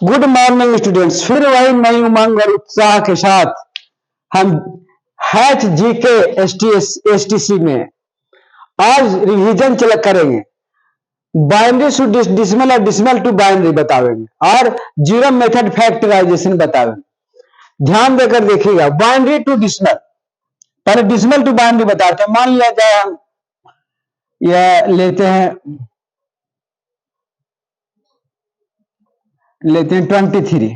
Good morning students, फिर वही नई उमंग और उत्साह के साथ हम हैच जीके एसटीसी में आज रिवीजन करेंगे। बाइनरी टू डिसिमल और डिसिमल टू बाइनरी बतावेंगे और जीरो मेथड फैक्टराइजेशन बतावेंगे। ध्यान देकर देखिएगा। बाइनरी टू डिसिमल, पहले डिसिमल टू बाइनरी बताते हैं। मान लिया जाए हम यह लेते हैं 23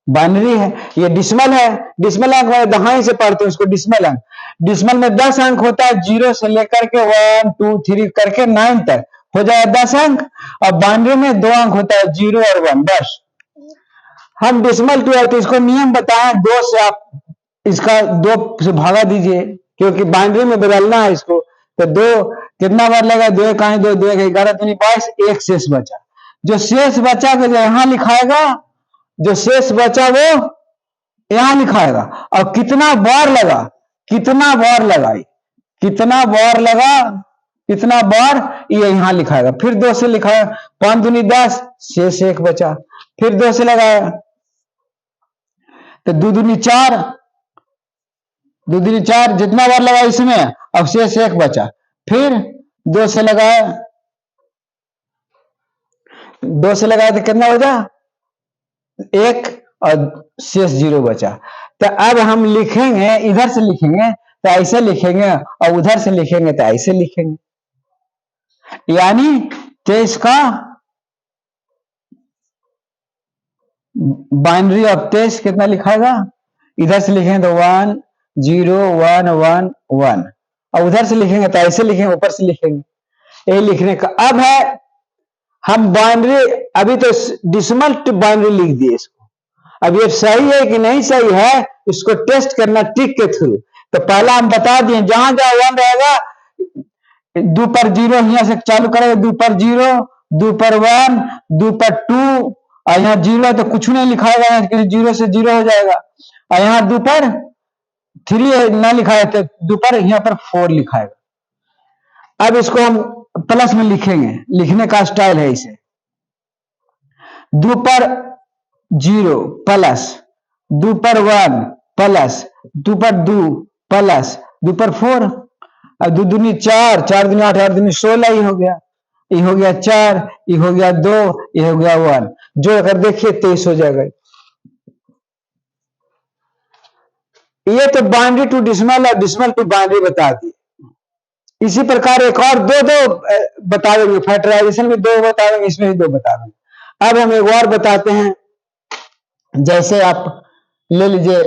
बाइनरी है, ये डिसिमल है। डिसिमल अंक दहाई से पढ़ते हैं उसको डिसिमल अंक। डिसिमल में 10 अंक होता है, 0 से लेकर के 1 2 3 करके 9 तक हो जाए 10 अंक। और बाइनरी में 2 अंक होता है, 0 और 1 बस। हम डिसिमल टू है तो इसको नियम बताएं, 2 से आप इसका 2 से भागा दीजिए क्योंकि बाइनरी में बदलना है इसको। तो 2 कितना बार लगा, 2 का 2 2 11 दूनी 22, 1 शेष बचा। जो शेष बचा को यहां लिखाएगा, जो शेष बचा वो यहां लिखाएगा। और कितना बार लगा, कितना बार लगाई, कितना बार लगा, कितना बार ये यहां लिखाएगा। फिर 2 से लिखाया, 5 दूनी 10, शेष 1 बचा। फिर 2 से लगाया तो 2 दूनी 4, 2 दूनी 4 जितना बार लगा इसमें, अब शेष 1 बचा। फिर 2 से लगाया, 2 से लगाया तो कितना बचा, 1 और शेष 0 बचा। तो अब हम लिखेंगे, इधर से लिखेंगे तो ऐसे लिखेंगे और उधर से लिखेंगे तो ऐसे लिखेंगे। यानी 23 का बाइनरी ऑफ 23 कितना लिखाएगा, इधर से लिखेंगे तो 1 0 1 1 1 और उधर से लिखेंगे तो ऐसे लिखेंगे, ऊपर से लिखेंगे। ये लिखने का अब है हम बाइनरी, अभी तो डिसिमल टू बाइनरी लिख दिए इसको। अब ये सही है कि नहीं सही है इसको टेस्ट करना ट्रिक के थ्रू। तो पहला हम बता दिए, जहां जहां 1 रहेगा 2 पर 0 यहां से चालू करेंगे, 2 पर 0 2 पर 1 2 पर 2 और यहाँ 0 तो कुछ नहीं लिखाएगा, 0 से 0 हो जाएगा। और यहाँ 2 पर 3 ना लिखाया तो 2 पर यहाँ पर 4 लिखाएगा। अब इसको हम प्लस में लिखेंगे, लिखने का स्टाइल है इसे। 2 पर 0 प्लस, 2 पर 1 प्लस, 2 पर 2 प्लस, 2 पर 4 और 2 दूनी 4, 4 दूनी 8, 8 दूनी 16, ये हो गया, ये हो गया 4, ये हो गया 2, ये हो गया 1। जो अगर देखिए 23 हो जाएगा। ये तो बाइनरी टू डिसिमल और डिसिमल टू बाइनरी बता दी। इसी प्रकार एक और 2 बता देंगे, फैक्टराइजेशन में 2 बता देंगे, इसमें भी 2 बता देंगे। अब हम एक और बताते हैं, जैसे आप ले लीजिए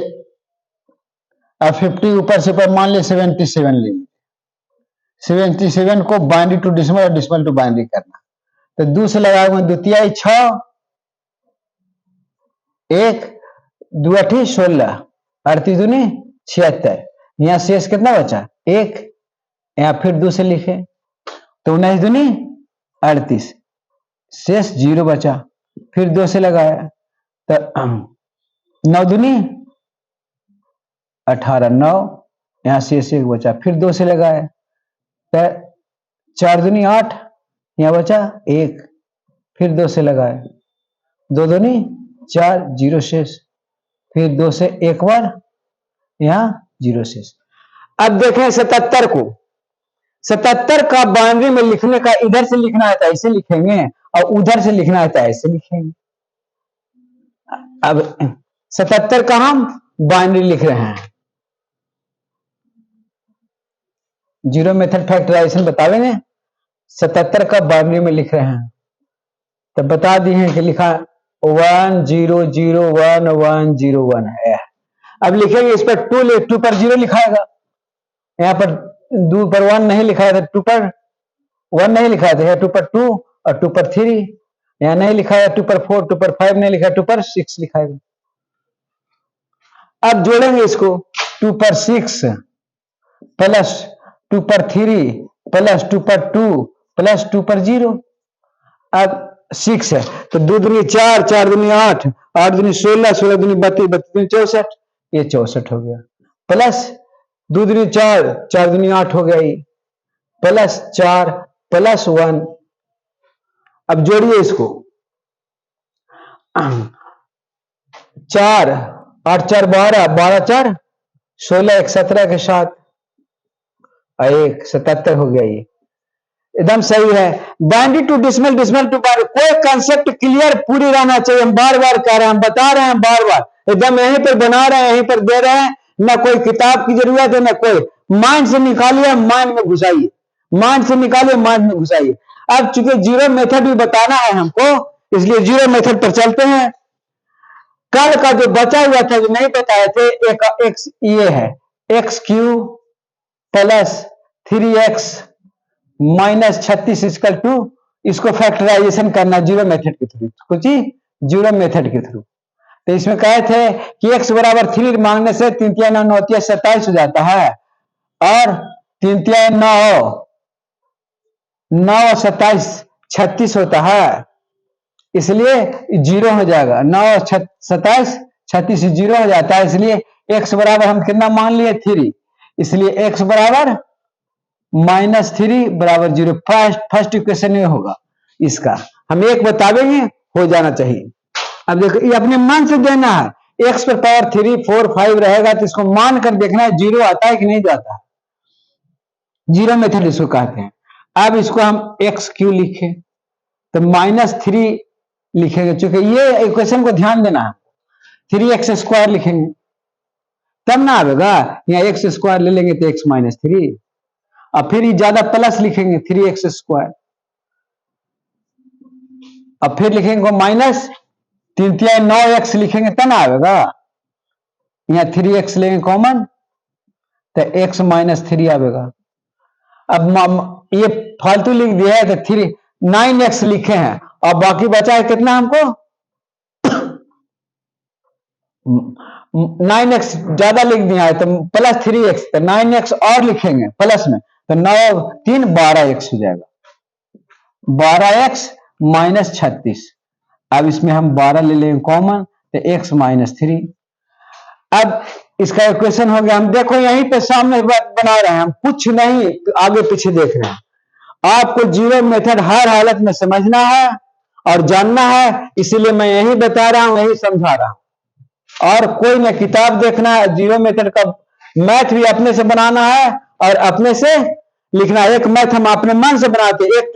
50 ऊपर से ऊपर मान लीजिए 77 ले लीजिए। 77 को बाइनरी टू डिसिमल और डिसिमल टू बाइनरी करना। तो 2 से लगाऊंगा, द्वितीय 6 1 2 8 16 38 दूनी 76। यहाँ शेष कितना बचा, 1। यहाँ फिर 2 से लिखे तो 19 दूनी 38, शेष 0 बचा। फिर 2 से लगाया तो 9 दूनी 18 9, यहाँ शेष 1 बचा। फिर 2 से लगाया तो 4 दूनी 8, यहाँ बचा 1। फिर 2 से लगाया, 2 दूनी 4 0 शेष। फिर 2 से एक बार, यहाँ 0 शेष। अब देखें 77 को, 77 का बाइनरी में लिखने का, इधर से लिखना है तो ऐसे लिखेंगे और उधर से लिखना है तो ऐसे लिखेंगे। अब 77 का हम बाइनरी लिख रहे हैं, जीरो मेथड फैक्टराइजेशन बतावेंगे। 77 का बाइनरी में लिख रहे हैं तो बता दिए हैं कि लिखा 1 0 0 1 1 0 1 है। अब लिखेंगे इस पर 2 पर 0 लिखाएगा, यहाँ पर 2 पर 1 नहीं लिखा है तो 2 पर 1 नहीं लिखा है, 2 पर 2 और 2 पर 3 यहाँ नहीं लिखा है, 2 पर 4 2 पर 5 नहीं लिखा है, 2 पर 6 लिखाएगा। अब जोड़ेंगे इसको, 2 पर 6 प्लस 2 पर 3 प्लस 2 पर 2 प्लस 2 पर 0। अब 6 है तो 2 दूनी 4 4 दूनी 8 8 दूनी 16 16 दूनी 32 32 दूनी 64, ये 64 हो गया। प्लस 2 दूनी 4 4 दूनी 8 हो गया, ये प्लस 4 प्लस 1। अब जोड़िए इसको, 4 8 4 12, 12 4 16, 1 17 के साथ 1 77 हो गया। ये एकदम सही है। Binary to decimal, decimal to binary, कोई कंसेप्ट क्लियर पूरी रहना चाहिए। हम बार बार कह रहे हैं, हम बता रहे हैं बार बार, एकदम यहीं पर बना रहे हैं, यहीं पर दे रहे हैं। ना कोई किताब की जरूरत है, ना कोई, माइंड से निकालिए, माइंड में घुसाइए, माइंड से निकालिए, माइंड में घुसाइए। अब चूंकि जीरो मेथड भी बताना है हमको, इसलिए जीरो मेथड पर चलते हैं। कल का जो बचा हुआ था, जो नहीं बताए थे, एक एक्स ये है x cube plus 3x minus 36 equal to, इसको फैक्टराइजेशन करना जीरो मेथड के थ्रू, कुछ ही जीरो मेथड के थ्रू। तो इसमें कहे थे कि x बराबर 3 मांगने से 3 3 9 9 27 हो जाता है, और 3 3 9 9 27 36 होता है, इसलिए जीरो हो जाएगा। 9 27 36 जीरो हो जाता है, इसलिए x बराबर हम कितना मान लिए 3, इसलिए x बराबर -3 बराबर 0। फर्स्ट इक्वेशन में होगा इसका, हम एक बतावेंगे, हो जाना चाहिए। अब देखो, ये अपने मन से देना है, x पर पावर 3 4 5 रहेगा, तो इसको मान कर देखना है जीरो आता है कि नहीं जाता है। जीरो मेथड इसको कहते हैं। अब इसको हम एक्स क्यू लिखे तो -3 लिखेंगे, चूंकि ये इक्वेशन को ध्यान देना है, 3x² लिखेंगे तब ना आएगा। यहाँ x² ले लेंगे तो x -3, और फिर ज्यादा प्लस लिखेंगे 3x², और फिर लिखेंगे माइनस 3 3 9x लिखेंगे तब ना आएगा। यहाँ 3x लेंगे कॉमन तो x -3 आएगा। अब ये फालतू लिख दिया है तो 9x लिखे हैं, और बाकी बचा है कितना हमको 9x ज्यादा लिख दिया है तो प्लस 3x, तो 9x और लिखेंगे प्लस में, तो 9 3 12x हो जाएगा, 12x -36। अब इसमें हम 12 ले लेंगे कॉमन तो x -3। अब इसका इक्वेशन हो गया। हम देखो यहीं पे सामने बना रहे हैं, हम कुछ नहीं आगे पीछे देख रहे हैं। आपको जीरो मेथड हर हालत में समझना है और जानना है, इसीलिए मैं यही बता रहा हूं, यही समझा रहा हूं। और कोई न किताब देखना है, जीरो मेथड का मैथ भी अपने से बनाना है और अपने से लिखना है। एक मैथ हम अपने मन से बनाते, एक